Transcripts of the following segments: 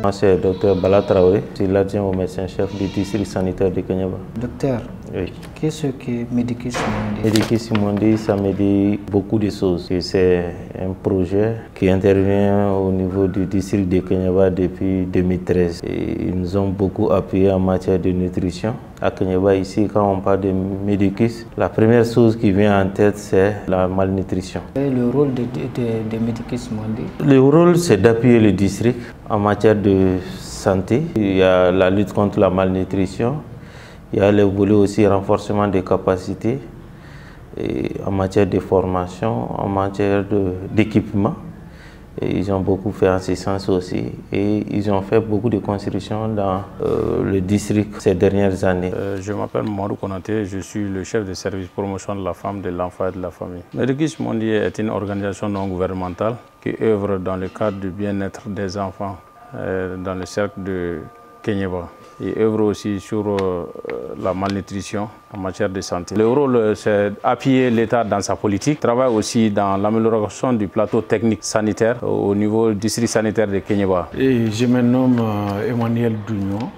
Moi, c'est Dr Bala Traoré, je suis l'adjoint au médecin-chef du district sanitaire de Kéniéba. Docteur, oui. Qu'est-ce que Medikis Mondi? Medikis Mondi, ça me dit beaucoup de choses. C'est un projet qui intervient au niveau du district de Kéniéba depuis 2013. Et ils nous ont beaucoup appuyé en matière de nutrition. À Kéniéba, ici, quand on parle de Medikis, la première chose qui vient en tête, c'est la malnutrition. Et le rôle de Medikis Mondi? Le rôle, c'est d'appuyer le district en matière de santé. Il y a la lutte contre la malnutrition. Il y a le volet aussi renforcement des capacités et en matière de formation, en matière d'équipement. Ils ont beaucoup fait en ce sens aussi et ils ont fait beaucoup de constructions dans le district ces dernières années. Je m'appelle Mamadou Konaté, je suis le chef de service promotion de la femme, de l'enfant et de la famille. Medikis Mondi est une organisation non gouvernementale qui œuvre dans le cadre du bien-être des enfants dans le cercle de Kéniéba. Il œuvre aussi sur la malnutrition en matière de santé. Le rôle, c'est d'appuyer l'État dans sa politique. Il travaille aussi dans l'amélioration du plateau technique sanitaire au niveau du district sanitaire de Kéniéba. Je me nomme Emmanuel Dougnon.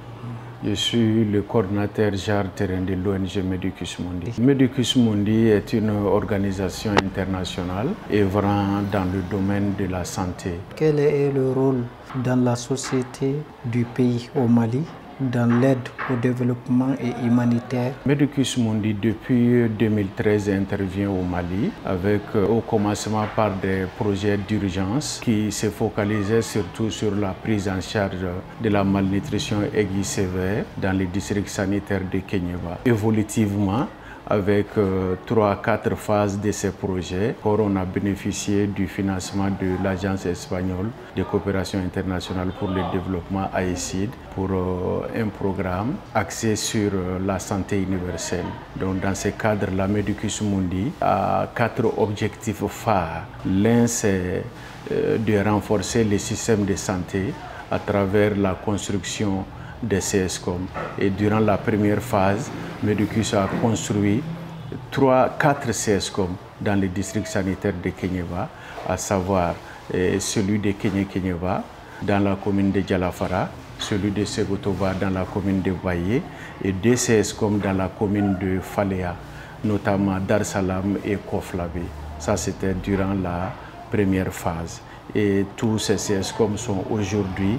Je suis le coordinateur genre terrain de l'ONG Medikis Mondi. Medikis Mondi est une organisation internationale œuvrant dans le domaine de la santé. Quel est le rôle dans la société du pays au Mali, dans l'aide au développement et humanitaire? Medikis Mondi, depuis 2013, intervient au Mali avec au commencement par des projets d'urgence qui se focalisaient surtout sur la prise en charge de la malnutrition aiguë sévère dans les districts sanitaires de Kéniéba. Évolutivement, avec 3 à 4 phases de ces projets, on a bénéficié du financement de l'Agence espagnole de coopération internationale pour le développement AECID pour un programme axé sur la santé universelle. Donc dans ce cadre, la Medikis Mondi a 4 objectifs phares. L'un, c'est de renforcer le système de santé à travers la construction des CSCOM. Et durant la première phase, Medikis a construit 4 CSCOM dans les districts sanitaires de Kéniéba, à savoir celui de Kéniéba dans la commune de Djalafara, celui de Segotova dans la commune de Baye et 2 CSCOM dans la commune de Faléa, notamment Dar Salam et Koflabé. Ça, c'était durant la première phase. Et tous ces CSCOM sont aujourd'hui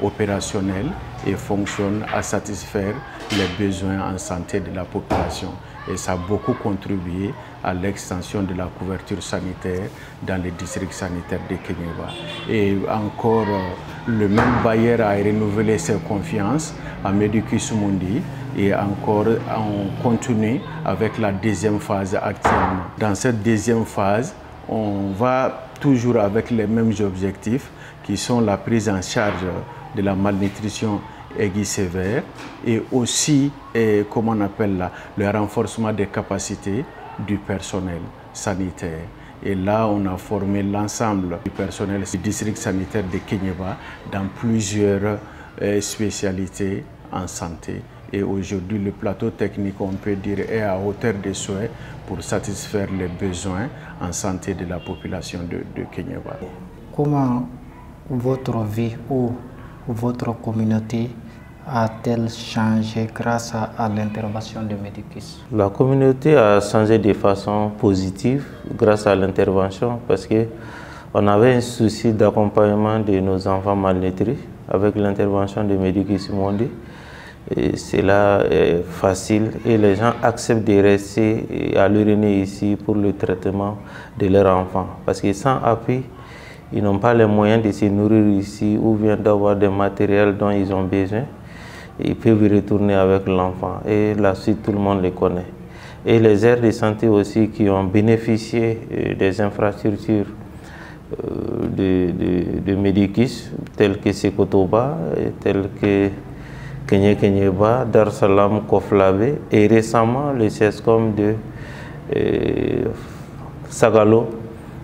opérationnels et fonctionnent à satisfaire les besoins en santé de la population. Et ça a beaucoup contribué à l'extension de la couverture sanitaire dans les districts sanitaires de Kéniéba. Et encore, le même bailleur a renouvelé ses confiances à Medikis Mondi et encore on continue avec la deuxième phase actuellement. Dans cette deuxième phase, on va toujours avec les mêmes objectifs qui sont la prise en charge de la malnutrition aiguë sévère et aussi, comment on appelle là, le renforcement des capacités du personnel sanitaire. Et là, on a formé l'ensemble du personnel du district sanitaire de Kéniéba dans plusieurs spécialités en santé. Et aujourd'hui, le plateau technique, on peut dire, est à hauteur des souhaits pour satisfaire les besoins en santé de la population de Kéniéba. Comment votre vie ou votre communauté a-t-elle changé grâce à l'intervention de Medikis? La communauté a changé de façon positive grâce à l'intervention parce qu'on avait un souci d'accompagnement de nos enfants malnutris avec l'intervention de Medikis Mondi. Cela est facile et les gens acceptent de rester à l'uriner ici pour le traitement de leurs enfants parce que sans appui, ils n'ont pas les moyens de se nourrir ici ou bien d'avoir des matériels dont ils ont besoin. Ils peuvent retourner avec l'enfant et la suite, tout le monde les connaît. Et les aires de santé aussi qui ont bénéficié des infrastructures de Medikis, telles que Sekotoba, telles que Kéniéba, Dar Salam, Koflabé et récemment le CSCOM de Sagalo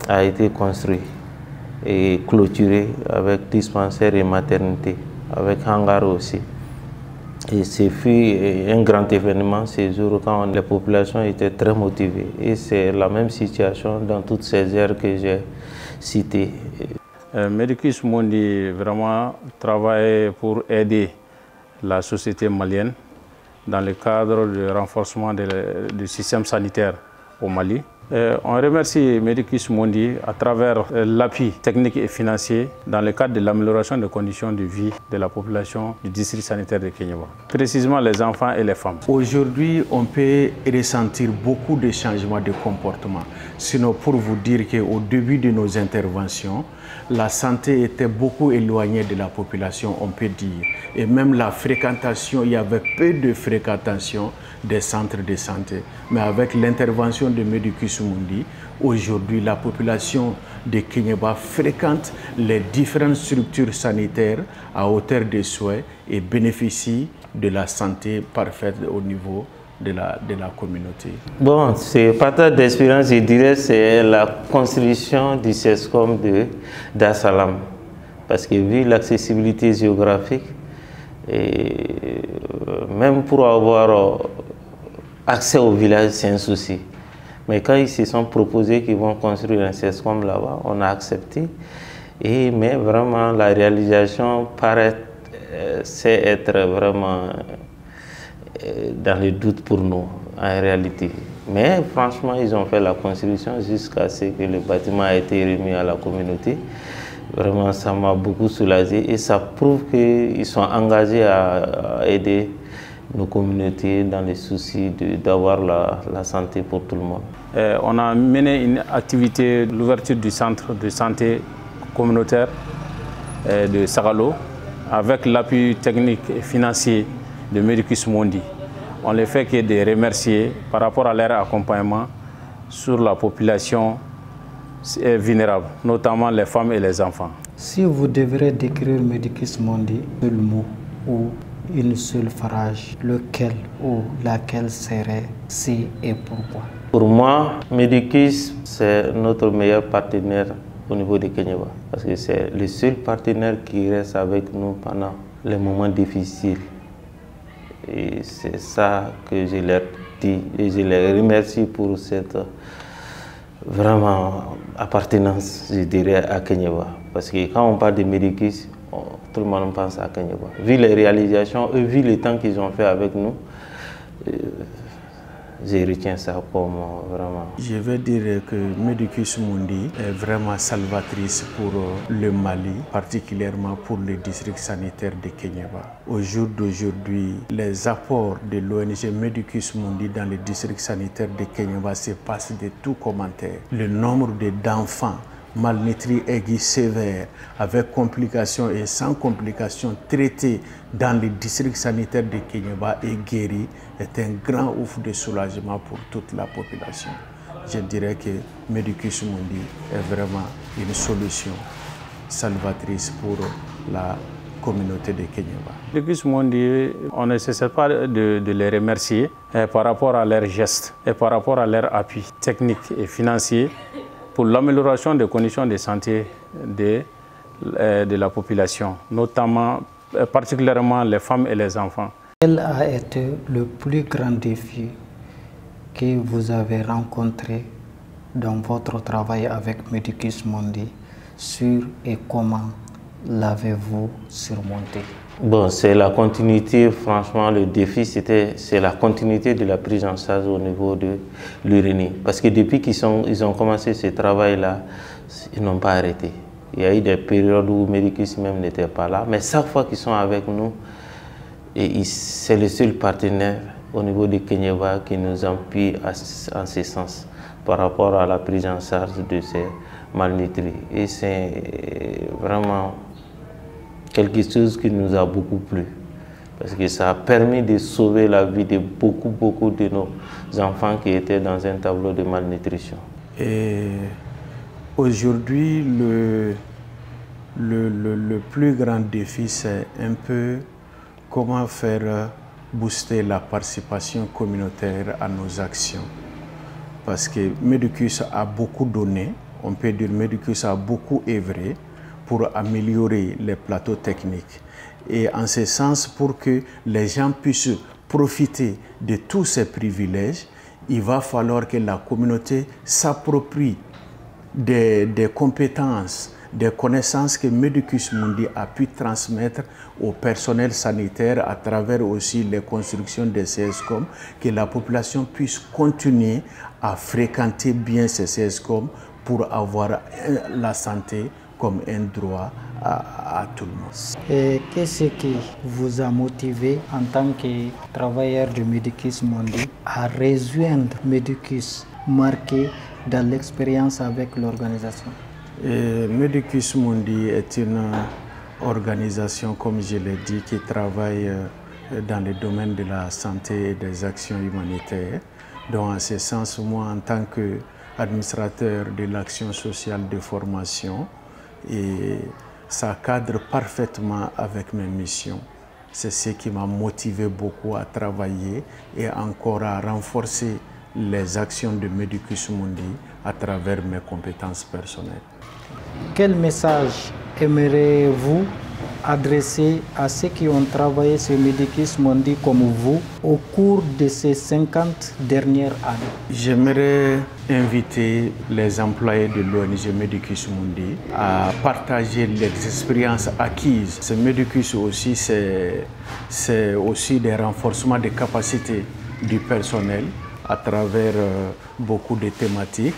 a été construit et clôturé avec dispensaire et maternité, avec hangar aussi. Et ce fut un grand événement ces jours quand les populations étaient très motivées. Et c'est la même situation dans toutes ces aires que j'ai citées. Medicus Mundi vraiment travaille pour aider la société malienne dans le cadre du renforcement du système sanitaire au Mali. On remercie Medicus Mundi à travers l'appui technique et financier dans le cadre de l'amélioration des conditions de vie de la population du district sanitaire de Kéniéba, précisément les enfants et les femmes. Aujourd'hui, on peut ressentir beaucoup de changements de comportement. Sinon, pour vous dire qu'au début de nos interventions, la santé était beaucoup éloignée de la population, on peut dire. Et même la fréquentation, il y avait peu de fréquentation des centres de santé. Mais avec l'intervention de Medicus Mundi, aujourd'hui, la population de Kéniéba fréquente les différentes structures sanitaires à hauteur de souhait et bénéficie de la santé parfaite au niveau de la communauté. Bon, c'est partage d'expérience, je dirais, c'est la construction du CESCOM de Dar-Salam. Parce que vu l'accessibilité géographique, et même pour avoir accès au village, c'est un souci. Mais quand ils se sont proposés qu'ils vont construire un CESCOM là-bas, on a accepté. Mais vraiment, la réalisation paraît être vraiment dans les doutes pour nous, en réalité. Mais franchement, ils ont fait la construction jusqu'à ce que le bâtiment a été remis à la communauté. Vraiment, ça m'a beaucoup soulagé et ça prouve qu'ils sont engagés à aider nos communautés dans les soucis d'avoir la santé pour tout le monde. On a mené une activité de l'ouverture du centre de santé communautaire de Sagalo avec l'appui technique et financier de Medicus Mundi. On ne fait que de remercier par rapport à leur accompagnement sur la population vulnérable, notamment les femmes et les enfants. Si vous devrez décrire Medicus Mundi, un seul mot ou une seule phrase, lequel ou laquelle serait, si et pourquoi? Pour moi, Medicus, c'est notre meilleur partenaire au niveau de Kéniéba. Parce que c'est le seul partenaire qui reste avec nous pendant les moments difficiles. Et c'est ça que je leur dis et je les remercie pour cette vraiment appartenance, je dirais, à Kéniéba. Parce que quand on parle de Medicus, tout le monde pense à Kéniéba. Vu les réalisations et vu le temps qu'ils ont fait avec nous, je retiens ça comme vraiment. Je veux dire que Medicus Mundi est vraiment salvatrice pour le Mali, particulièrement pour le district sanitaire de Kéniéba. Au jour d'aujourd'hui, les apports de l'ONG Medicus Mundi dans le district sanitaire de Kéniéba se passent de tout commentaire. Le nombre d'enfants malnutris aigus sévères, avec complications et sans complications, traités dans le district sanitaire de Kéniéba et guéris, est un grand ouf de soulagement pour toute la population. Je dirais que Medicus Mundi est vraiment une solution salvatrice pour la communauté de Kéniéba. Medicus Mundi, on ne cesse pas de les remercier par rapport à leurs gestes et par rapport à leur appui technique et financier pour l'amélioration des conditions de santé de la population, notamment, particulièrement les femmes et les enfants. Quel a été le plus grand défi que vous avez rencontré dans votre travail avec Medicus Mundi sur et comment l'avez-vous surmonté? Bon, c'est la continuité, franchement, le défi, c'est la continuité de la prise en charge au niveau de l'URENI. Parce que depuis qu'ils ont commencé ce travail-là, ils n'ont pas arrêté. Il y a eu des périodes où Medicus même n'était pas là, mais chaque fois qu'ils sont avec nous, c'est le seul partenaire au niveau de Kéniéba qui nous appuie en ce sens par rapport à la prise en charge de ces malnutris. Et c'est vraiment quelque chose qui nous a beaucoup plu, parce que ça a permis de sauver la vie de beaucoup de nos enfants qui étaient dans un tableau de malnutrition. Et aujourd'hui, le plus grand défi, c'est un peu comment faire booster la participation communautaire à nos actions. Parce que Medicus a beaucoup donné, on peut dire Medicus a beaucoup œuvré pour améliorer les plateaux techniques. Et en ce sens, pour que les gens puissent profiter de tous ces privilèges, il va falloir que la communauté s'approprie des compétences, des connaissances que Medicus Mundi a pu transmettre au personnel sanitaire à travers aussi les constructions des CSCOM, que la population puisse continuer à fréquenter bien ces CSCOM pour avoir la santé comme un droit à tout le monde. Et qu'est-ce qui vous a motivé en tant que travailleur du Medicus Mundi à rejoindre Medicus, marqué dans l'expérience avec l'organisation? Medicus Mundi est une organisation, comme je l'ai dit, qui travaille dans le domaine de la santé et des actions humanitaires. Donc en ce sens, moi en tant qu'administrateur de l'action sociale de formation, et ça cadre parfaitement avec mes missions. C'est ce qui m'a motivé beaucoup à travailler et encore à renforcer les actions de Medicus Mundi à travers mes compétences personnelles. Quel message aimeriez-vous adresser à ceux qui ont travaillé sur Medicus Mundi comme vous au cours de ces 50 dernières années? J'aimerais inviter les employés de l'ONG Medicus Mundi à partager les expériences acquises. Ce Medicus aussi, c'est aussi des renforcements des capacités du personnel à travers beaucoup de thématiques.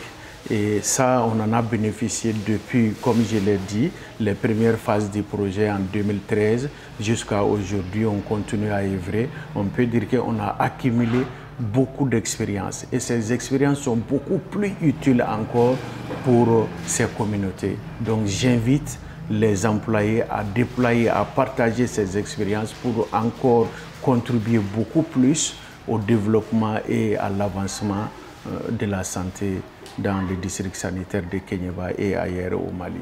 Et ça, on en a bénéficié depuis, comme je l'ai dit, les premières phases du projet en 2013 jusqu'à aujourd'hui. On continue à œuvrer. On peut dire qu'on a accumulé beaucoup d'expériences. Et ces expériences sont beaucoup plus utiles encore pour ces communautés. Donc j'invite les employés à déployer, à partager ces expériences pour encore contribuer beaucoup plus au développement et à l'avancement de la santé dans le district sanitaire de Kéniéba et ailleurs au Mali.